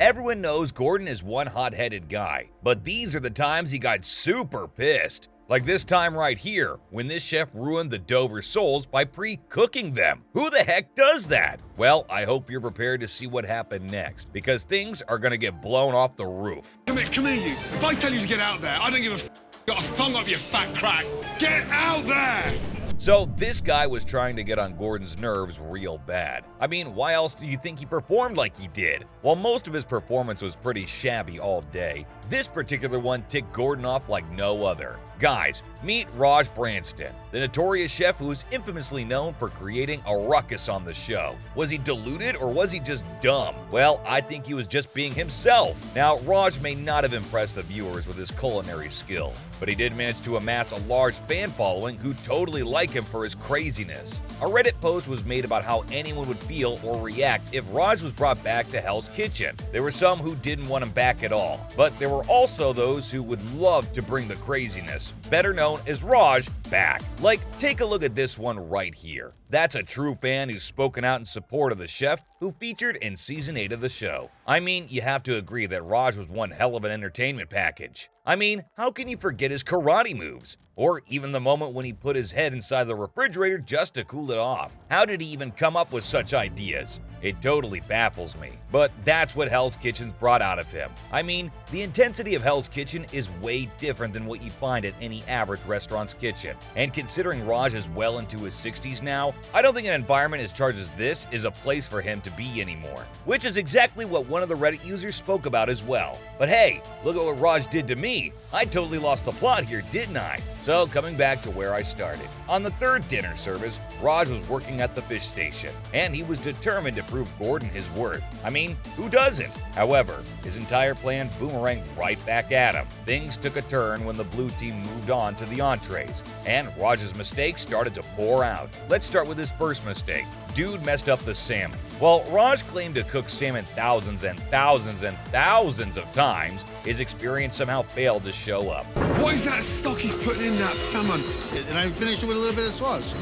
Everyone knows Gordon is one hot-headed guy, but these are the times he got super pissed. Like this time right here, when this chef ruined the Dover soles by pre-cooking them. Who the heck does that? Well, I hope you're prepared to see what happened next, because things are gonna get blown off the roof. Come here, you. If I tell you to get out there, I don't give a f***. Got a thumb up, you fat crack. Get out there! So this guy was trying to get on Gordon's nerves real bad. I mean, why else do you think he performed like he did? While most of his performance was pretty shabby all day, this particular one ticked Gordon off like no other. Guys, meet Raj Branston, the notorious chef who is infamously known for creating a ruckus on the show. Was he deluded or was he just dumb? Well, I think he was just being himself. Now, Raj may not have impressed the viewers with his culinary skill, but he did manage to amass a large fan following who totally like him for his craziness. A Reddit post was made about how anyone would feel or react if Raj was brought back to Hell's Kitchen. There were some who didn't want him back at all, but there were also those who would love to bring the craziness, better known as Raj, back. Like, take a look at this one right here. That's a true fan who's spoken out in support of the chef who featured in Season 8 of the show. I mean, you have to agree that Raj was one hell of an entertainment package. I mean, how can you forget his karate moves? Or even the moment when he put his head inside the refrigerator just to cool it off. How did he even come up with such ideas? It totally baffles me. But that's what Hell's Kitchen's brought out of him. I mean, the intensity of Hell's Kitchen is way different than what you find at any average restaurant's kitchen. And considering Raj is well into his 60s now, I don't think an environment as charged as this is a place for him to be anymore. Which is exactly what one of the Reddit users spoke about as well. But hey, look at what Raj did to me. I totally lost the plot here, didn't I? So coming back to where I started. On the third dinner service, Raj was working at the fish station, and he was determined to prove Gordon his worth. I mean, who doesn't? However, his entire plan boomeranged right back at him. Things took a turn when the blue team moved on to the entrees, and Raj's mistakes started to pour out. Let's start with his first mistake. Dude messed up the salmon. While Raj claimed to cook salmon thousands and thousands and thousands of times, his experience somehow failed to show up. What is that stock he's putting in that salmon? And I finished it with a little bit of sauce.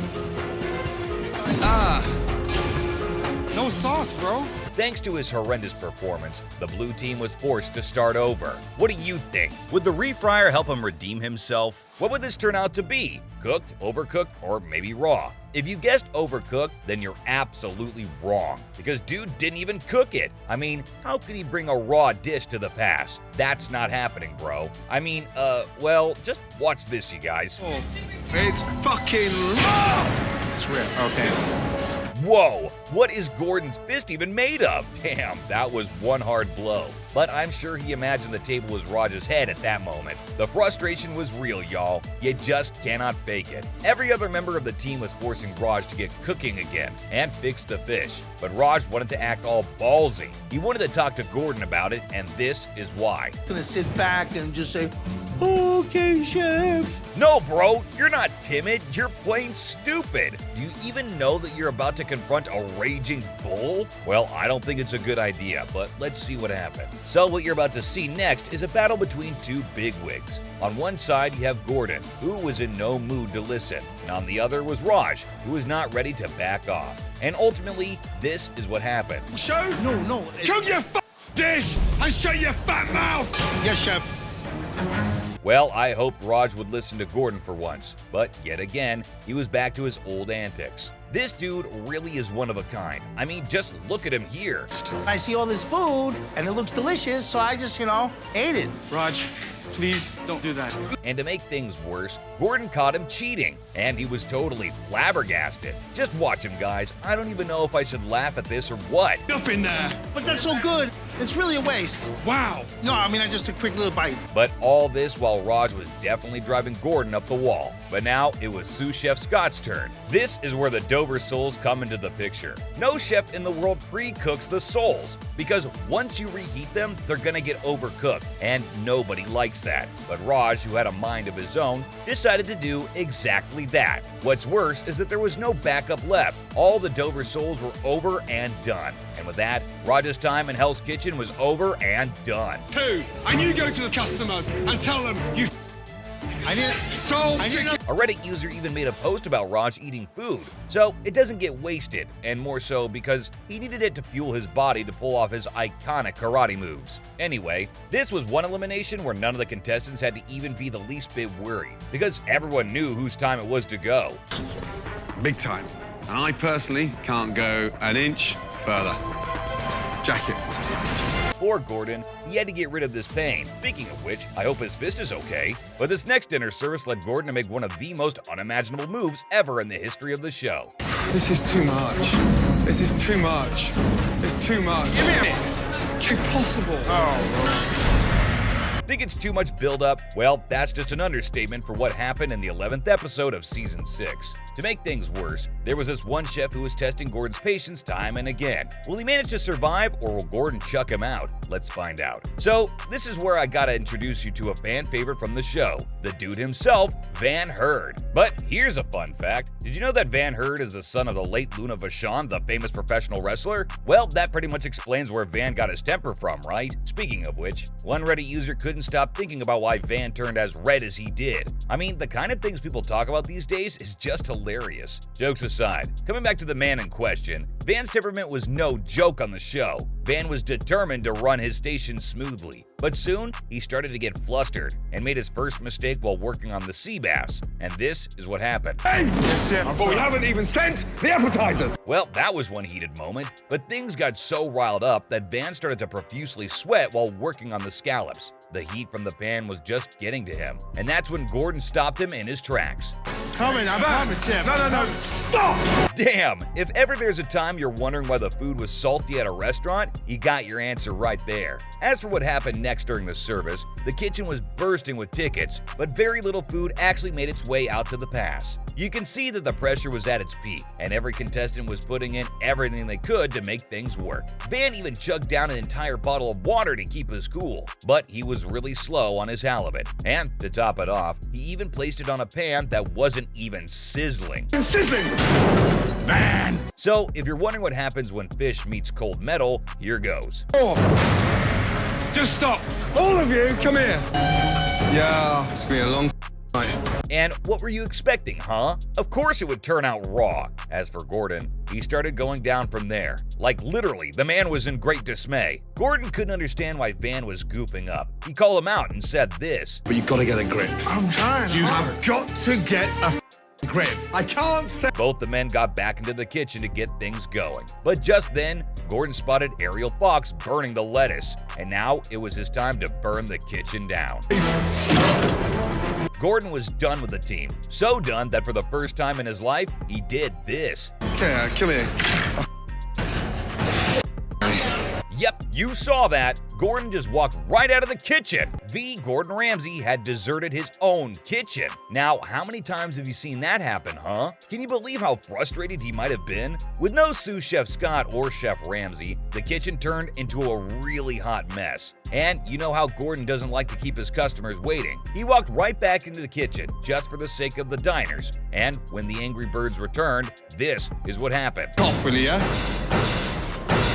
No sauce, bro. Thanks to his horrendous performance, the blue team was forced to start over. What do you think? Would the refryer help him redeem himself? What would this turn out to be? Cooked, overcooked, or maybe raw? If you guessed overcooked, then you're absolutely wrong, because dude didn't even cook it. I mean, how could he bring a raw dish to the pass? That's not happening, bro. I mean, well, just watch this, you guys. Oh, it's fucking raw! It's rare. Okay. Whoa, what is Gordon's fist even made of? Damn, that was one hard blow. But I'm sure he imagined the table was Raj's head at that moment. The frustration was real, y'all. You just cannot fake it. Every other member of the team was forcing Raj to get cooking again and fix the fish. But Raj wanted to act all ballsy. He wanted to talk to Gordon about it, and this is why. Gonna sit back and just say, okay, chef. No, bro, you're not timid, you're plain stupid. Do you even know that you're about to confront a raging bull? Well, I don't think it's a good idea, but let's see what happens. So what you're about to see next is a battle between two bigwigs. On one side, you have Gordon, who was in no mood to listen, and on the other was Raj, who was not ready to back off. And ultimately, this is what happened. Show? No. Cook your dish and shut your fat mouth! Yes, chef. Well, I hoped Raj would listen to Gordon for once, but yet again, he was back to his old antics. This dude really is one of a kind. I mean, just look at him here. I see all this food, and it looks delicious, so I just, ate it. Raj, please don't do that. And to make things worse, Gordon caught him cheating, and he was totally flabbergasted. Just watch him, guys. I don't even know if I should laugh at this or what. Nothing there. But that's so good. It's really a waste. Wow. No, I mean, I just took a quick little bite. But all this while Raj was definitely driving Gordon up the wall. But now it was sous chef Scott's turn. This is where the Dover soles come into the picture. No chef in the world pre-cooks the soles, because once you reheat them, they're gonna get overcooked, and nobody likes that. But Raj, who had a mind of his own, decided to do exactly that. What's worse is that there was no backup left. All the Dover soles were over and done. And with that, Raj's time in Hell's Kitchen was over and done. And you go to the customers and tell them you I didn't. A Reddit user even made a post about Raj eating food, so it doesn't get wasted, and more so because he needed it to fuel his body to pull off his iconic karate moves. Anyway, this was one elimination where none of the contestants had to even be the least bit worried, because everyone knew whose time it was to go. Big time. And I personally can't go an inch further. Jacket. Poor Gordon, he had to get rid of this pain. Speaking of which, I hope his fist is okay. But this next dinner service led Gordon to make one of the most unimaginable moves ever in the history of the show. This is too much. This is too much. It's too much. Give me a minute. It's impossible. Think it's too much build-up? Well, that's just an understatement for what happened in the 11th episode of Season 6. To make things worse, there was this one chef who was testing Gordon's patience time and again. Will he manage to survive, or will Gordon chuck him out? Let's find out. So, this is where I gotta introduce you to a fan favorite from the show, the dude himself, Van Herd. But here's a fun fact. Did you know that Van Herd is the son of the late Luna Vachon, the famous professional wrestler? Well, that pretty much explains where Van got his temper from, right? Speaking of which, one Reddit user couldn't stop thinking about why Van turned as red as he did. I mean, the kind of things people talk about these days is just hilarious. Jokes aside, coming back to the man in question, Van's temperament was no joke on the show. Van was determined to run his station smoothly, but soon he started to get flustered and made his first mistake while working on the sea bass, and this is what happened. Hey! Yes, chef. But we haven't even sent the appetizers. Well, that was one heated moment, but things got so riled up that Van started to profusely sweat while working on the scallops. The heat from the pan was just getting to him, and that's when Gordon stopped him in his tracks. I'm coming, chef. No. Stop! Damn! If ever there's a time you're wondering why the food was salty at a restaurant, you got your answer right there. As for what happened next during the service, the kitchen was bursting with tickets, but very little food actually made its way out to the pass. You can see that the pressure was at its peak, and every contestant was putting in everything they could to make things work. Van even chugged down an entire bottle of water to keep his cool, but he was really slow on his halibut. And to top it off, he even placed it on a pan that wasn't even sizzling. Sizzling! Man! So, if you're wondering what happens when fish meets cold metal, here goes. Just stop. All of you, come here. Yeah, it's been a long night. And what were you expecting, huh? Of course it would turn out raw. As for Gordon, he started going down from there. Like literally, the man was in great dismay. Gordon couldn't understand why Van was goofing up. He called him out and said this. But you've got to get a grip. I'm trying. You have got to get a grip. I can't say. Both the men got back into the kitchen to get things going. But just then, Gordon spotted Ariel Fox burning the lettuce, and now it was his time to burn the kitchen down. Gordon was done with the team. So done that for the first time in his life, he did this. Okay, come here. Yep, you saw that. Gordon just walked right out of the kitchen. The Gordon Ramsay had deserted his own kitchen. Now, how many times have you seen that happen, huh? Can you believe how frustrated he might have been? With no sous chef Scott or Chef Ramsay, the kitchen turned into a really hot mess. And you know how Gordon doesn't like to keep his customers waiting. He walked right back into the kitchen just for the sake of the diners. And when the Angry Birds returned, this is what happened. Off with you.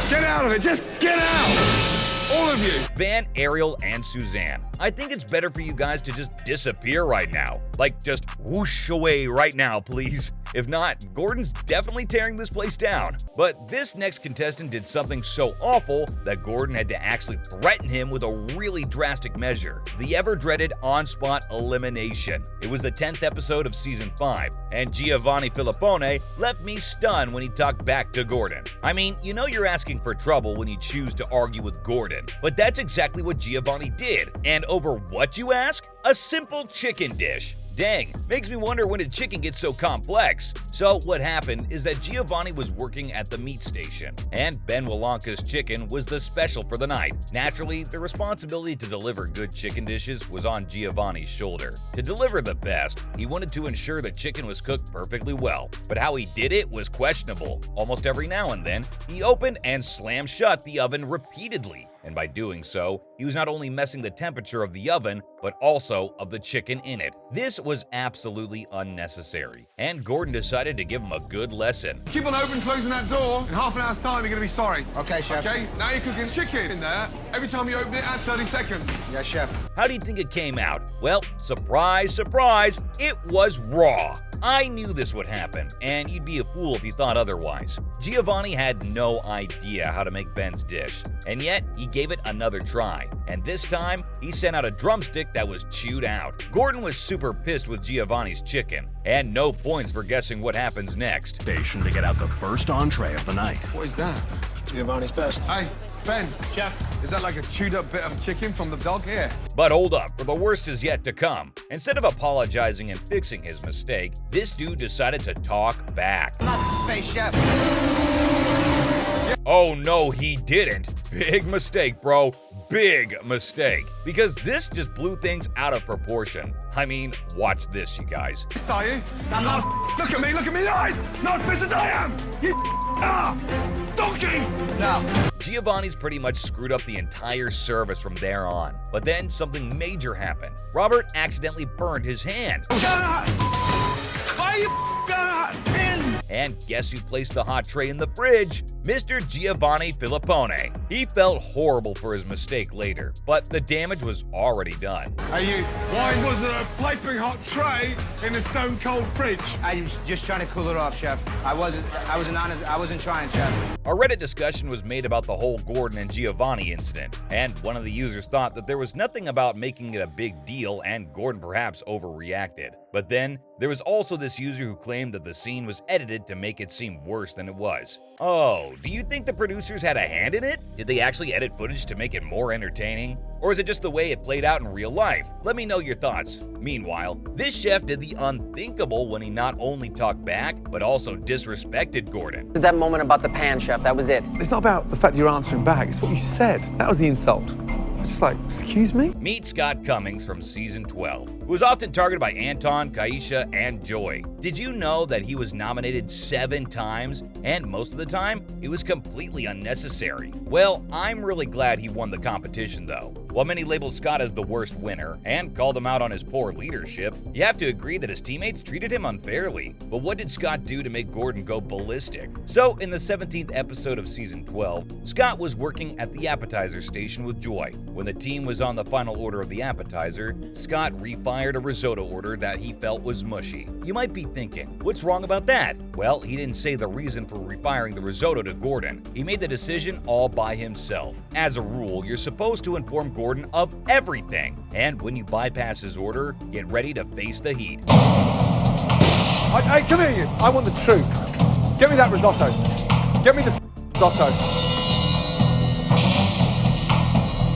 Get out of it! Just get out! All of you! Van, Ariel, and Suzanne. I think it's better for you guys to just disappear right now. Like, just whoosh away right now, please. If not, Gordon's definitely tearing this place down. But this next contestant did something so awful that Gordon had to actually threaten him with a really drastic measure. The ever-dreaded on-spot elimination. It was the 10th episode of Season 5, and Giovanni Filippone left me stunned when he talked back to Gordon. I mean, you know you're asking for trouble when you choose to argue with Gordon, but that's exactly what Giovanni did. And over what, you ask? A simple chicken dish. Dang, makes me wonder when did chicken get so complex? So what happened is that Giovanni was working at the meat station, and Ben Walanka's chicken was the special for the night. Naturally, the responsibility to deliver good chicken dishes was on Giovanni's shoulder. To deliver the best, he wanted to ensure the chicken was cooked perfectly well, but how he did it was questionable. Almost every now and then, he opened and slammed shut the oven repeatedly. and by doing so, he was not only messing the temperature of the oven, but also of the chicken in it. This was absolutely unnecessary, and Gordon decided to give him a good lesson. Keep on open closing that door. In half an hour's time, you're going to be sorry. Okay, Chef. Okay, now you're cooking chicken in there. Every time you open it, add 30 seconds. Yes, Chef. How do you think it came out? Well, surprise, surprise, it was raw. I knew this would happen, and you'd be a fool if you thought otherwise. Giovanni had no idea how to make Ben's dish, and yet he gave it another try, and this time he sent out a drumstick that was chewed out. Gordon was super pissed with Giovanni's chicken, and no points for guessing what happens next. Station to get out the first entree of the night. What is that? Giovanni's best. Hey, Ben. Chef. Is that like a chewed up bit of chicken from the dog here? But hold up, for the worst is yet to come. Instead of apologizing and fixing his mistake, this dude decided to talk back. Face, Chef. Oh no, he didn't. Big mistake, bro. Big mistake. Because this just blew things out of proportion. I mean, watch this, you guys. Are you? Look at me in the eyes! Not as pissed as I am! You donkey! No. Giovanni's pretty much screwed up the entire service from there on. But then something major happened. Robert accidentally burned his hand. Why are you And guess who placed the hot tray in the fridge? Mr. Giovanni Filippone. He felt horrible for his mistake later, but the damage was already done. Why wasn't a piping hot tray in the stone cold fridge? I was just trying to cool it off, Chef. I wasn't trying, Chef. A Reddit discussion was made about the whole Gordon and Giovanni incident, and one of the users thought that there was nothing about making it a big deal and Gordon perhaps overreacted. But then, there was also this user who claimed that the scene was edited to make it seem worse than it was. Oh, do you think the producers had a hand in it? Did they actually edit footage to make it more entertaining? Or is it just the way it played out in real life? Let me know your thoughts. Meanwhile, this chef did the unthinkable when he not only talked back, but also disrespected Gordon. That moment about the pan, Chef, that was it. It's not about the fact you're answering back, it's what you said. That was the insult. I was just like, excuse me? Meet Scott Cummings from season 12, who was often targeted by Anton, Kaisha, and Joy. Did you know that he was nominated 7 times, and most of the time, it was completely unnecessary? Well, I'm really glad he won the competition though. While many labeled Scott as the worst winner, and called him out on his poor leadership, you have to agree that his teammates treated him unfairly. But what did Scott do to make Gordon go ballistic? So, in the 17th episode of season 12, Scott was working at the appetizer station with Joy. When the team was on the final order of the appetizer, Scott refired a risotto order that he felt was mushy. You might be thinking, what's wrong about that? Well, he didn't say the reason for refiring the risotto to Gordon. He made the decision all by himself. As a rule, you're supposed to inform Gordon of everything. And when you bypass his order, get ready to face the heat. Hey, come here, you. I want the truth. Get me that risotto. Get me the risotto.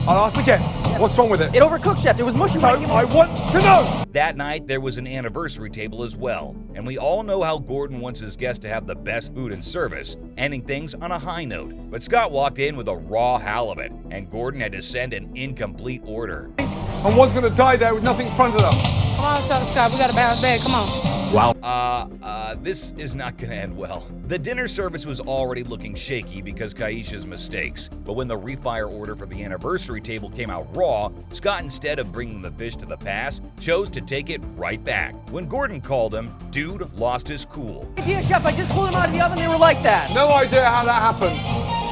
I'll ask again. What's wrong with it? It overcooked, Chef. It was mushy. So I want to know. That night, there was an anniversary table as well, and we all know how Gordon wants his guests to have the best food and service, ending things on a high note. But Scott walked in with a raw halibut, and Gordon had to send an incomplete order. And one's gonna die there with nothing in front of them. Come on, Scott, we got a bounce back, come on. Wow. This is not gonna end well. The dinner service was already looking shaky because Kaisha's mistakes, but when the refire order for the anniversary table came out raw, Scott, instead of bringing the fish to the pass, chose to take it right back. When Gordon called him, dude lost his cool. Yeah, Chef, I just pulled them out of the oven. They were like that. No idea how that happened.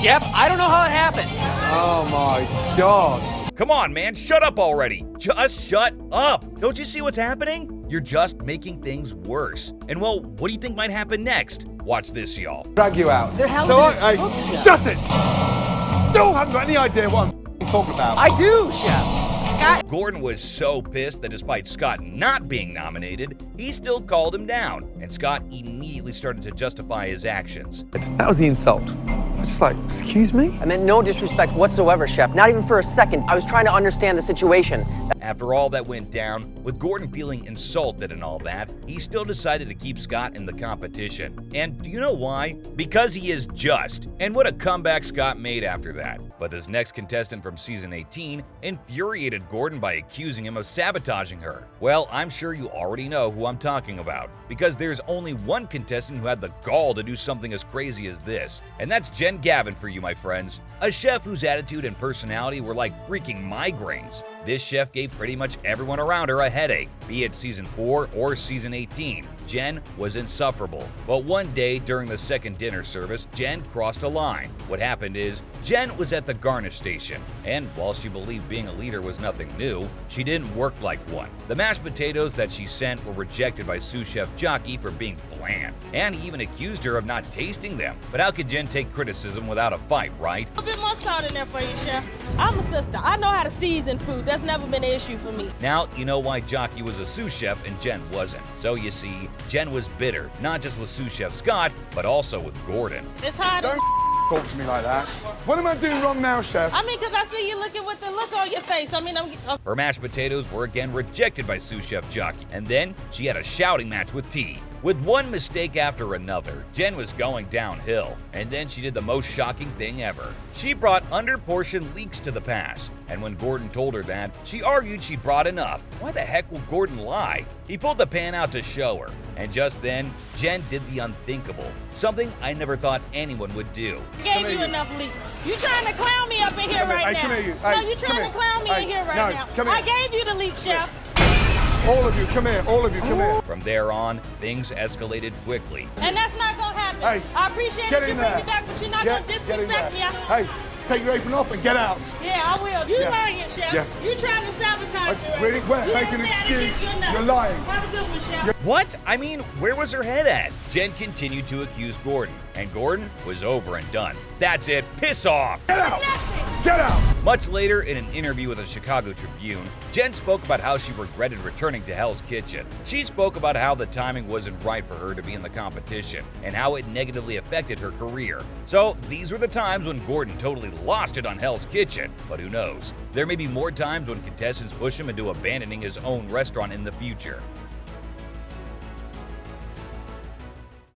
Chef, I don't know how it happened. Oh my God. Come on, man, shut up already. Just shut up. Don't you see what's happening? You're just making things worse. And well, what do you think might happen next? Watch this, y'all. Drag you out. The halibut is cooked, Chef. Shut it! You still haven't got any idea what I'm talking about. I do, Chef. Gordon was so pissed that despite Scott not being nominated, he still called him down, and Scott immediately started to justify his actions. That was the insult. I was just like, excuse me? I meant no disrespect whatsoever, Chef. Not even for a second. I was trying to understand the situation. After all that went down, with Gordon feeling insulted and all that, he still decided to keep Scott in the competition. And do you know why? Because he is just. And what a comeback Scott made after that. But this next contestant from season 18 infuriated Gordon by accusing him of sabotaging her. Well, I'm sure you already know who I'm talking about, because there's only one contestant who had the gall to do something as crazy as this, and that's Jen friend Gavin for you, my friends. A chef whose attitude and personality were like freaking migraines. This chef gave pretty much everyone around her a headache, be it season 4 or season 18. Jen was insufferable. But one day during the second dinner service, Jen crossed a line. What happened is, Jen was at the garnish station, and while she believed being a leader was nothing new, she didn't work like one. The mashed potatoes that she sent were rejected by sous chef Jockey for being bland, and he even accused her of not tasting them. But how could Jen take criticism without a fight, right? A bit more salt in there for you, chef. I'm a sister. I know how to season food. That's never been an issue for me. Now, you know why Jockey was a sous chef and Jen wasn't. So you see, Jen was bitter, not just with sous chef Scott, but also with Gordon. It's hard. Don't talk to me like that. What am I doing wrong now, chef? I mean, because I see you looking with the look on your face. I mean, I'm Her mashed potatoes were again rejected by sous chef Jockey, and then she had a shouting match with T. With one mistake after another, Jen was going downhill, and then she did the most shocking thing ever. She brought underportioned leeks to the pass, and when Gordon told her that, she argued she brought enough. Why the heck will Gordon lie? He pulled the pan out to show her, and just then, Jen did the unthinkable, something I never thought anyone would do. gave you enough leaks. You trying to clown me up in here right now? Come here, you. No, you trying to clown me in here right now. Come here. I gave you the leak, chef. All of you, come here. All of you, come here. From there on, things escalated quickly. And that's not going to happen. Hey, I appreciate get that you in bring there. me back, but you're not Yeah, going to get in disrespect there. me. Hey, take your apron off and get out. Yeah, I will. You Yeah. lying, chef. Yeah. You trying to sabotage me. Really? Well, You make didn't an say I didn't excuse. give you enough. You're lying. Have a good one, chef. What? I mean, where was her head at? Jen continued to accuse Gordon, and Gordon was over and done. That's it. Piss off! Get out. Get out. Much later, in an interview with the Chicago Tribune, Jen spoke about how she regretted returning to Hell's Kitchen. She spoke about how the timing wasn't right for her to be in the competition, and how it negatively affected her career. So, these were the times when Gordon totally lost it on Hell's Kitchen. But who knows? There may be more times when contestants push him into abandoning his own restaurant in the future.